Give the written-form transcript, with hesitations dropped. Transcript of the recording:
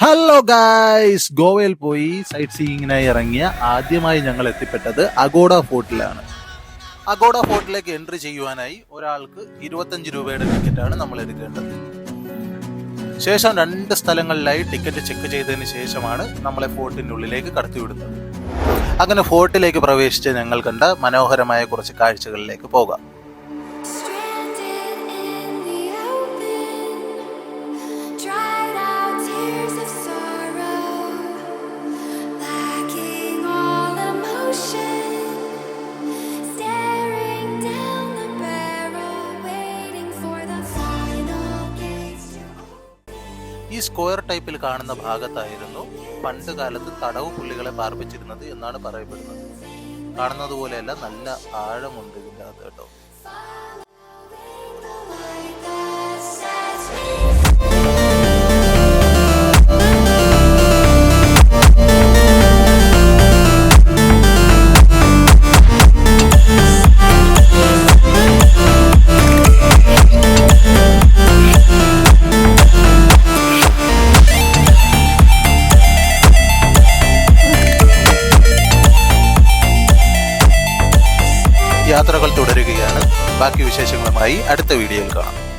Hello guys, ഗോവയിൽ പോയി site സീയിങ്ങിനായി ഇറങ്ങിയ ആദ്യമായി ഞങ്ങൾ എത്തിപ്പെട്ടത് അഗോഡ ഫോർട്ടിലാണ്. അഗോഡ ഫോർട്ടിലേക്ക് എൻട്രി ചെയ്യുവാനായി ഒരാൾക്ക് 25 രൂപയുടെ ടിക്കറ്റാണ് നമ്മൾ എടുക്കേണ്ടത്. ശേഷം 2 സ്ഥലങ്ങളിലായി ടിക്കറ്റ് ചെക്ക് ചെയ്തതിന് ശേഷമാണ് നമ്മളെ ഫോർട്ടിൻ്റെ ഉള്ളിലേക്ക് കടത്തിവിടുന്നത്. അങ്ങനെ ഫോർട്ടിലേക്ക് പ്രവേശിച്ച് ഞങ്ങൾ കണ്ട മനോഹരമായ കുറച്ച് കാഴ്ചകളിലേക്ക് പോകാം. ഈ സ്ക്വയർ ടൈപ്പിൽ കാണുന്ന ഭാഗത്തായിരുന്നു പണ്ട് കാലത്ത് തടവ് പുള്ളികളെ പാർപ്പിച്ചിരുന്നത് എന്നാണ് പറയപ്പെടുന്നത്. കാണുന്നത് പോലെയല്ല, നല്ല ആഴമുണ്ട് ഇതിൻ്റെ അകത്ത് കേട്ടോ. യാത്രകൾ തുടരുകയാണ്. ബാക്കി വിശേഷങ്ങളുമായി അടുത്ത വീഡിയോയിൽ കാണാം.